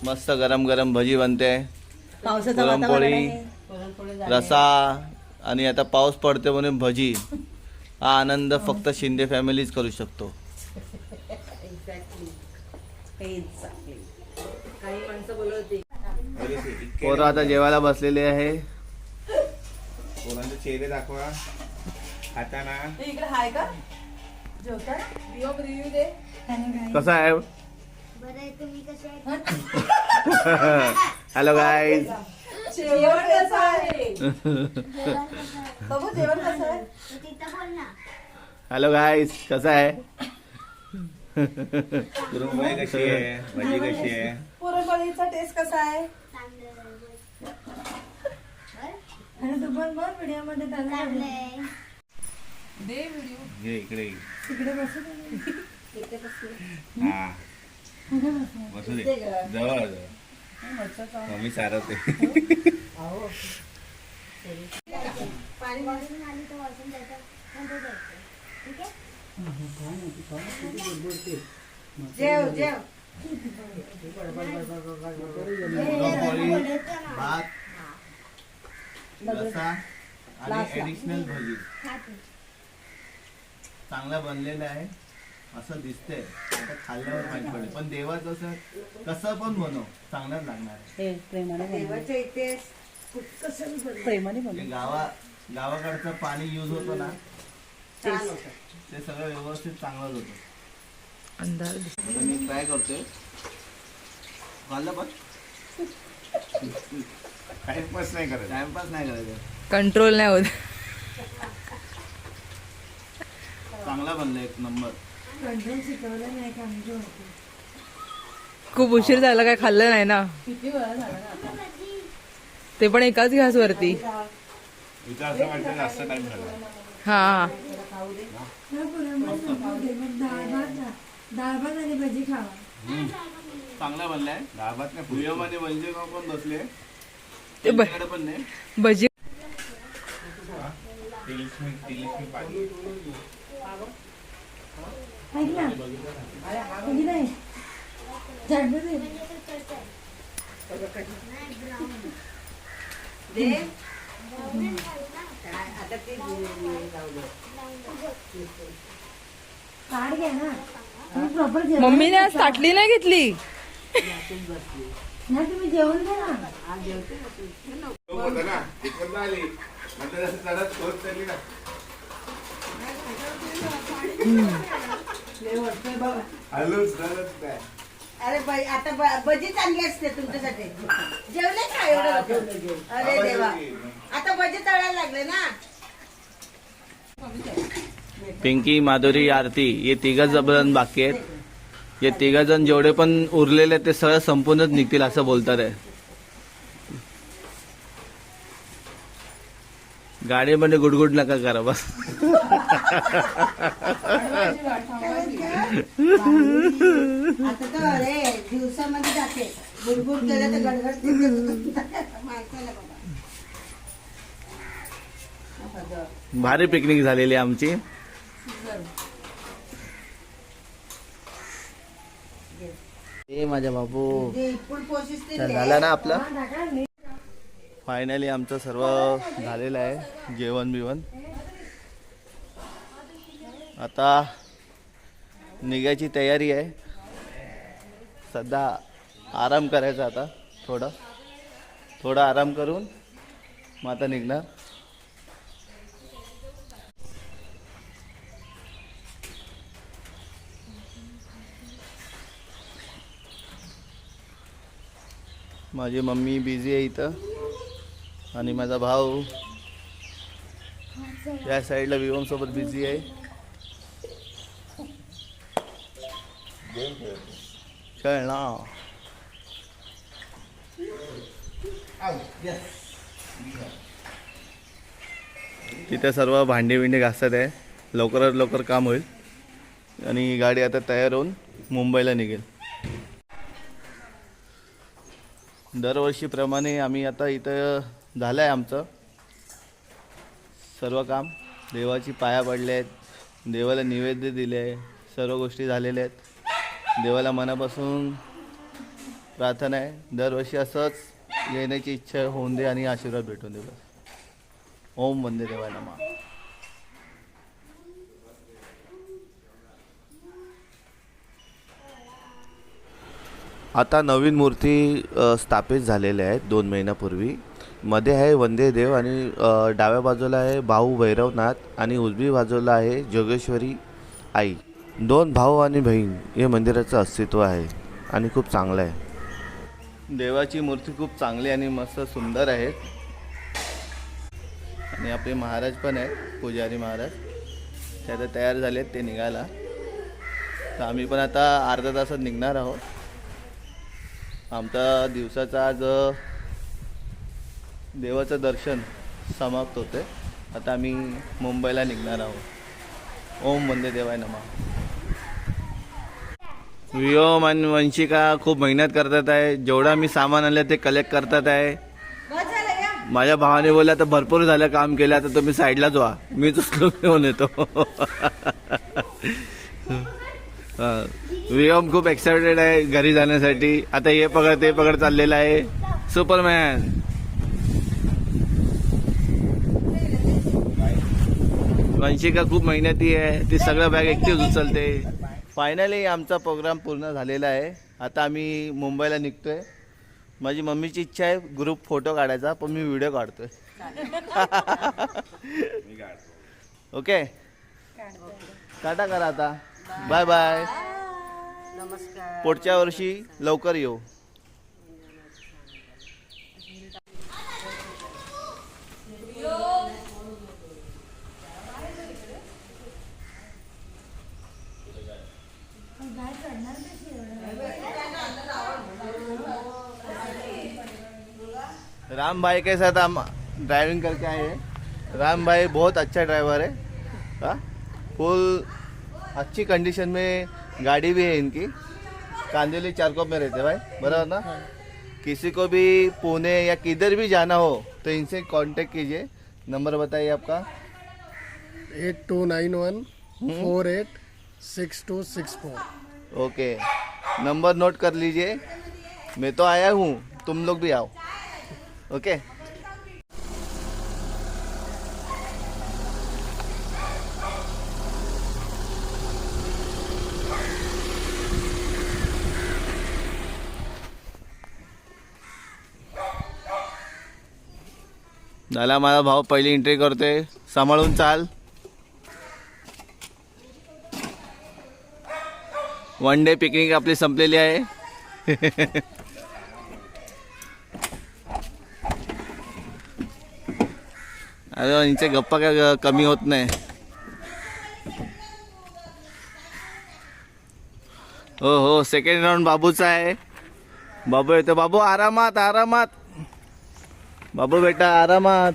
मस्त गरम गरम भजी बनते, पावसाचं पुरणपोळी, वातावरण आहे. पुरणपोळी झाली. रसा आणि आता पाऊस पडते म्हणून भजी. हा आनंद फक्त शिंदे फॅमिलीच करू शकतो. एक्झॅक्टली काही माणसं बोलत होती पोरं आता जेवायला बसलेले आहे. पोरांचे चेहरे दाखवा खाताना. इकडे हाय का जेवता रिव्ह्यू दे. कसा आहे? बरं आहे, तुम्ही कसे आहेत? Hello guys. जेवण कसं आहे जेवण कसं आहे? बघू जेवण कसं आहे तू तिथं बोल ना. हॅलो गाईज, कसा आहे? पुरणपोळी कशी आहे, भजी कशी आहे? पुरणपोळीचा टेस्ट कसा आहे चांगलं आहे. बरं? आणि तू पण बघ व्हिडिओ मध्ये चांगलं आहे. दे व्हिडिओ ये इकडे ये. तिकडे बसू दे. इथे कसं हा बसू दे जवळ जवळ मम्मी चारवते. अहो पाणी वाजून आली तर वाजून जायचं नंतर जायचं. ठीक आहे? जेव जेव पुरणपोळी, भात, रसा आणि ऍडिशनल भजी चांगला बनलेला आहे असं दिसतंय. आता खाल्ल्यावर माहिती पडेल. पण देवाचं कसं पण बनव चांगलाच लागणार आहे. हे प्रेमाने बनव. देवाच्या इथे प्रेमाने बनव. हे गावाकडचं पाणी यूज होतं ना, छान होतं ते सगळं व्यवस्थित चांगलंच होतं. अंदाज आता मी ट्राय करतोय. खाल्लं पण टाइमपास नाही करत. टाइमपास नाही करायचं. कंट्रोल नाही होत. चांगला बनला एक नंबर. कंट्रोल शिकवलं नाही का आमच्या होते. खूप उशीर झाला, काय खाल्लं नाही ना. किती वेळा झाला ना आता. ते पण एकाच गॅस वरती. इथं असं वाटतं जास्त टाइम झाला. हा डाळ भात आणि भजी खावा. चांगला बनलाय. डाबात नाही व्हिडिओ मध्ये म्हणजे पण बसले ते त्यांच्याकडे पण नाही. भजी तिलिस्मी पाणी. ऐक ना ऐक नाही झाडू दे. दे आता ते लावलं काढ घ्या ना. तुम्ही प्रॉपर जेवण मम्मीने आज ताटली नाही घेतली. नाही तुम्ही जेवण घ्या ना. होतं ना तिकडनं आली नंतर असं चढत होत चालली ना. अरे बाई आता भजी चांगली असते तुमच्यासाठी. जेवले का एवढं लवकर? अरे देवा, आता भजी तळायला लागले ना. पिंकी, माधुरी, आरती हे तिघ जण बाकी आहेत. हे तिघ जण जेवढे पण उरलेले आहेत ते सगळं संपूर्णच निघतील असं बोलतात आहे. गाडीमध्ये गुडगुड नका करा बस. आता तर अरे दिवसामध्ये जाते बुडबुड केलं तर गडगड माणसाला बघा. भारी पिकनिक झालेली आहे आमची. ए माझ्या बाबू, फुल कोशिश तर झालं ना आपलं. फायनली आमचं सर्व झालेलं आहे, जेवण बिवण. आता निघायची तयारी आहे. सध्या आराम करायचा. आता थोडा आराम करून मग आता निघणार. माझी मम्मी बिझी आहे इथं आणि माझा भाऊ या साईडला विवम सोबत बिझी आहे. खेळ ना. तिथे सर्व भांडी बिंडी घासत आहे. लवकरात लवकर काम होईल आणि गाडी आता तयार होऊन मुंबईला निघेल. दरवर्षीप्रमाणे आम्ही आता इथं झालं आहे आमचं सर्व काम. देवाची पाया पडले आहेत, देवाला नैवेद्य दिले आहे, सर्व गोष्टी झालेल्या आहेत. देवाला मनापासून प्रार्थना आहे, दरवर्षी असंच येण्याची इच्छा होऊन दे आणि आशीर्वाद भेटून दे बस. ओम वंदे देवाय नमः. आता नवीन मूर्ती स्थापित झालेल्या आहेत 2 महिन्यापूर्वी. मध्ये आहे वंदे देव आणि डाव्या बाजूला आहे भाऊ भैरवनाथ आणि उजवी बाजूला आहे जोगेश्वरी आई. 2 भाऊ आणि बहीण हे मंदिराचं अस्तित्व आहे आणि खूप चांगलं आहे. देवाची मूर्ती खूप चांगली आणि मस्त सुंदर आहे. आणि आपले महाराज पण आहेत, पुजारी महाराज, ते आता तयार झालेत ते निघायला. तर आम्ही पण आता अर्धा तासात निघणार आहोत. आमचा दिवसाचा आज देवाचं दर्शन समाप्त होते. आता आम्ही मुंबईला निघणार आहोत. ओम वंदे देवाय नमः. वियोम आणि वंशिका खूप मेहनत करतात आहे. जेवढा मी सामान आणलं ते कलेक्ट करतात आहे. माझ्या भावाने बोलला तर भरपूर झालं काम केलं, आता तुम्ही साईडलाच व्हा, मीच उचलून घेऊन येतो. वियोम खूप एक्सायटेड आहे घरी जाण्यासाठी. आता हे पकड ते पकड चाललेलं आहे. सुपरमॅन. वंशिका खूप मेहनती आहे, ती सगळं बॅग एकटीच उचलते. फायनली आमचा प्रोग्राम पूर्ण झालेला आहे. आता आम्ही मुंबईला निघतोय. माझी मम्मीची इच्छा आहे ग्रुप फोटो काढायचा, पण मी व्हिडिओ काढतोय. ओके, टाटा करा आता. Bye bye. नमस्कार. पुढच्या वर्षी लवकर येऊ. राम भाई के साथ हम ड्राइविंग करके आए हैं. राम भाई बहुत अच्छा ड्राइवर है. हाँ, फुल अच्छी कंडीशन में गाड़ी भी है इनकी. कांदिवली चारकोप में रहते भाई, बराबर ना. किसी को भी पुणे या किधर भी जाना हो तो इनसे कांटेक्ट कीजिए. नंबर बताइए आपका. 8291 486264. ओके, नंबर नोट कर लीजिए. मैं तो आया हूँ, तुम लोग भी आओ. ओके. झाला माझा भाऊ पहिली एंट्री करतोय. सांभाळून चाल. वन डे पिकनिक आपली संपलेली आहे. अरे यांचे गप्पा काय कमी होत नाही. हो हो, सेकंड राऊंड बाबूचा आहे. बाबू येतो. बाबू आरामात आरामात. बाबू बेटा आरामात.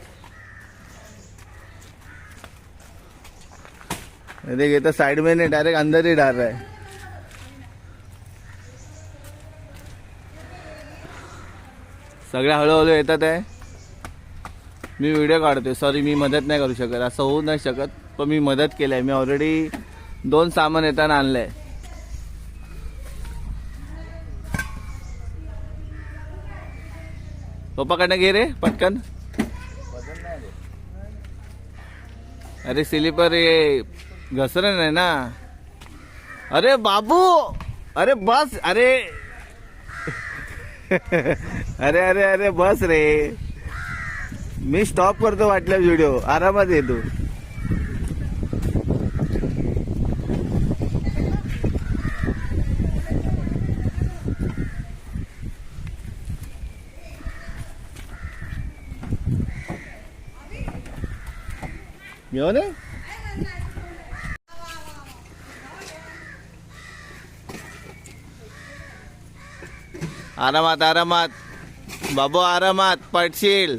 देख, ये तो साइड में नहीं, डायरेक्ट अंदर ही डाल रहा है. सगळ्या हळूहळू येतात आहे. मी व्हिडिओ काढतोय. सॉरी, मी मदत नाही करू शकत. असं होऊ नाही शकत, पण मी मदत केली आहे. मी ऑलरेडी 2 सामान येताना आणलंय. पप्पाकडनं घे रे पटकन. अरे स्लीपर ये घसरण आहे ना. अरे बाबू, अरे बस. अरे अरे अरे अरे बस रे. मी स्टॉप करतो वाटलं व्हिडिओ. आरामात येतो. घेऊन ये. आरामात आरामात बाबू, आरामात पडशील.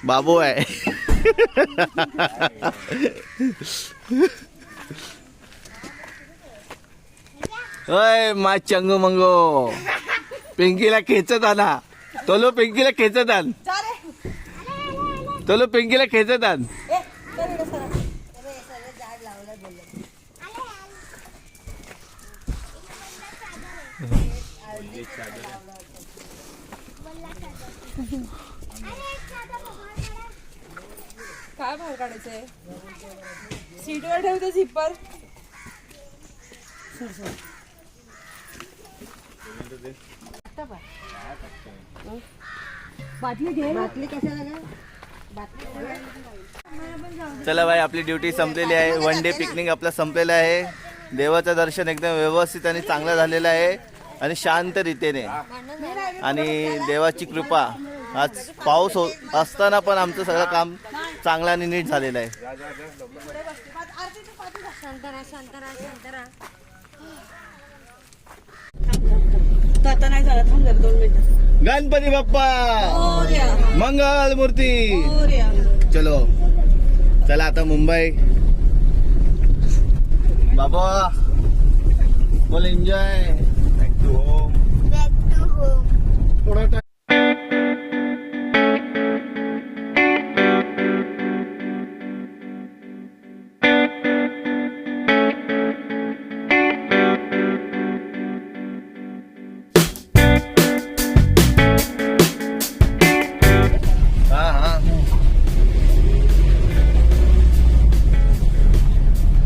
बाबू आहे. ओय मा चंगू मंगो, पिंकीला खेचत आला. तोलो पिंकीला खेचत आण. तोलो पिंकीला खेचत आण. काय बाहेर काढायचंय? सीटवर ठेवते झिपर. बाटली कशाला ग? चला भाई, आपली ड्युटी संपलेली आहे. वन डे पिकनिक आपला संपलेला आहे. देवाचं दर्शन एकदम व्यवस्थित आणि चांगलं झालेलं आहे आणि शांत रीतीने. आणि देवाची कृपा, आज पाऊस असताना पण आमचं सगळं काम चांगलं आणि नीट झालेलं आहे. आता नाही झाला, थांब जरा 2 मिनिटं. गणपती बाप्पा मोरया, मंगल मूर्ती. मोरया. चलो चला आता मुंबई. बाबा बोल एन्जॉय. थोडा टाइम.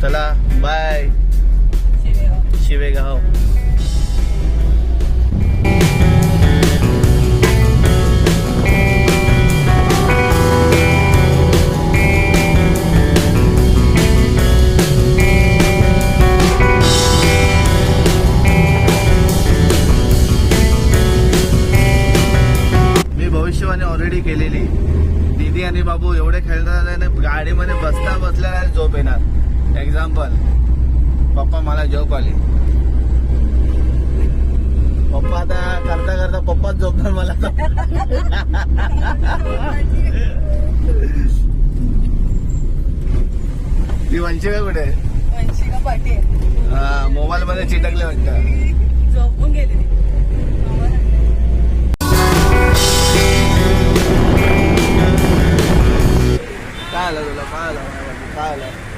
चला बाय. शिवेगाव. मी भविष्यवाणी ऑलरेडी केलेली. दीदी आणि बाबू एवढे खेळतात, गाडीमध्ये बसता बसल्या झोप येणार. एक्झाम्पल, पप्पा मला झोप आली. पप्पा आता करता करता पप्पाच झोपणार मला. ती वंशिका कुठे? वंशिका पाटी आहे. हा, मोबाईल मध्ये चिटकले वाटतं. झोपून गेलेली. काय आलं तुला? काय आलं? काय आलं?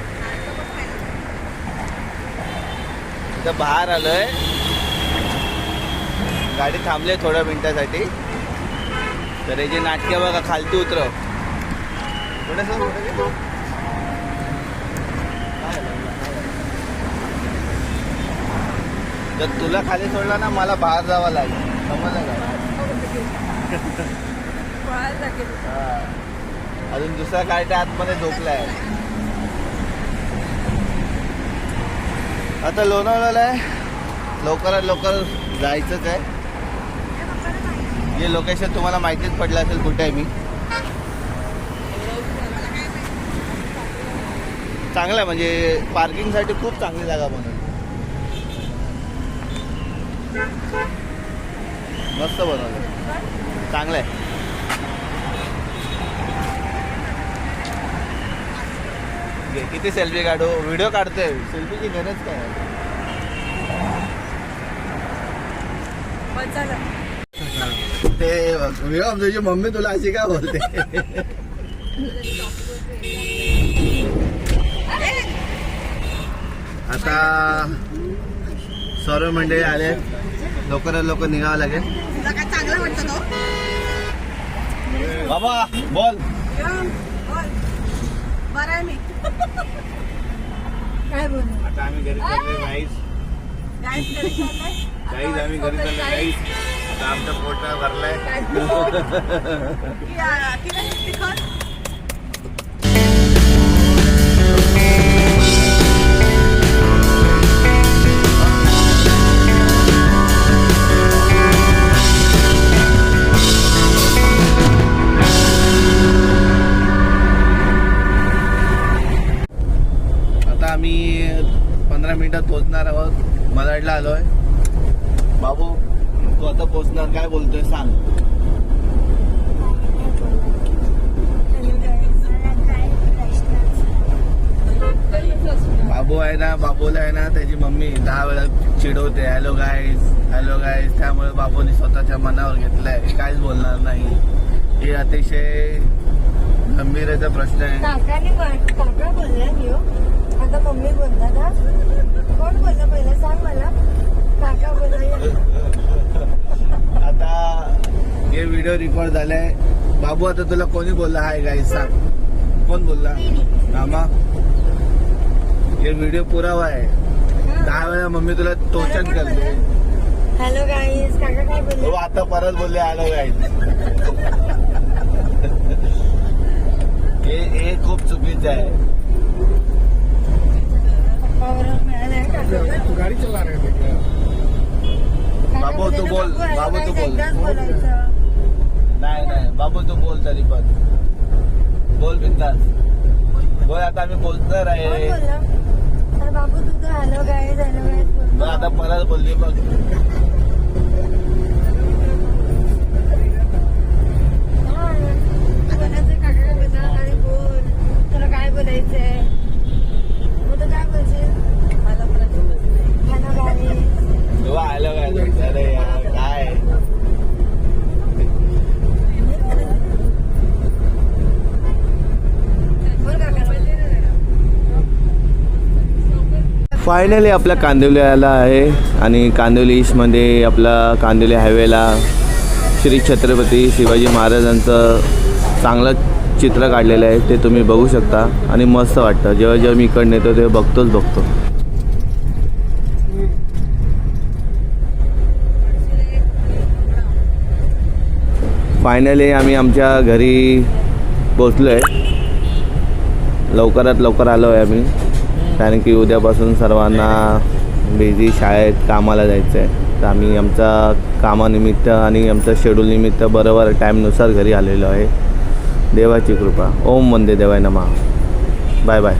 इथं बाहेर आलोय. गाडी थांबले थोड्या मिनिटासाठी. तर हे जे नाटके बघा, खालती उतरव. जर तुला खाली सोडला ना, मला बाहेर जावं लागेल. समजलं का? अजून दुसरा कार्टे आतमध्ये झोपलाय. आता लोणावळ्याला आहे, लवकरात लवकर जायचंच आहे. हे लोकेशन तुम्हाला माहितीच पडलं असेल कुठे आहे मी. चांगलं आहे म्हणजे पार्किंगसाठी खूप चांगली जागा बनवली, मस्त बनवलं, चांगलं आहे. किती सेल्फी काढू, व्हिडिओ काढतोय, सेल्फीची गरज काय आहे? ते व्हिडिओ तुझी मम्मी तुला अशी काय बोलते? आता सर्व मंडळी आले, लवकरात लवकर निघावं लागेल. तुला काय चांगलं वाटतं तो? बाबा बोल. बरं आहे मी. काय बोल आता आम्ही घरी चाललोय गाईस. गाईस घरी चाललंय. गाईस आम्ही घरी चाललोय गाईस. आता आमचा पोटा भरलाय. किती तिखट? आम्ही 15 मिनिटात पोहोचणार आहोत. मलाडला आलोय. बाबू तू आता पोहोचणार, काय बोलतोय सांग. बाबू आहे ना, बाबूला आहे ना त्याची मम्मी 10 वेळा चिडवते, हॅलो गाईज हॅलो गाईज. त्यामुळे बाबूने स्वतःच्या मनावर घेतलाय, काहीच बोलणार नाही. हे अतिशय गंभीरचा प्रश्न आहे. काका बोलला घेऊ, आता मम्मी बोलला का? कोण बोलला पहिलं सांग मला. काका बोलला. आता हे व्हिडिओ रेकॉर्ड झालाय. बाबू आता तुला कोणी बोलला हाय गाईज सांग, कोण बोलला? मामा. हे व्हिडिओ पुरावा आहे. 10 वेळा मम्मी तुला टोचन करते. हॅलो गाईज, काका काय बोलले? हो आता परत बोलले हॅलो गाईज. हे खूप चुकीचं आहे. गाडी चला रहे थे. बाबू तू बोल, बाबू तू बोल. बोलायचं. नाही बाबू तू बोल, तरी पण बोल बिंदास बोल. आता आम्ही बोलणार आहे. कोण बोलला? अरे बाबू तू तर हॅलो गाईज बोल. बघ आता परत बोलली बघ. बोलायचं काका काय बोलला? अरे बोल, तुला काय बोलायचंय? मग तू काय बोलशील? Hello guys. तेव्हा आलं काय? अरे यार काय. फायनली आपला कांदिवली आला आहे आणि कांदिवली ईस्टमध्ये आपला कांदिवली हायवेला श्री छत्रपती शिवाजी महाराजांचं चांगलं चित्र काढलेलं आहे. ते तुम्ही बघू शकता आणि मस्त वाटतं. जेव्हा जेव्हा मी इकडे येतो तेव्हा बघतो. फायनली आम्ही आमच्या घरी पोचलो आहे. लवकरात लवकर आलो आहे आम्ही, कारण की उद्यापासून सर्वांना बिझी शाळेत कामाला जायचं आहे. तर आम्ही आमचा कामानिमित्त आणि आमच्या शेड्यूलनिमित्त बरोबर टाईमनुसार घरी आलेलो आहे. देवाची कृपा. ओम वंदे देवाय नमः. Bye bye.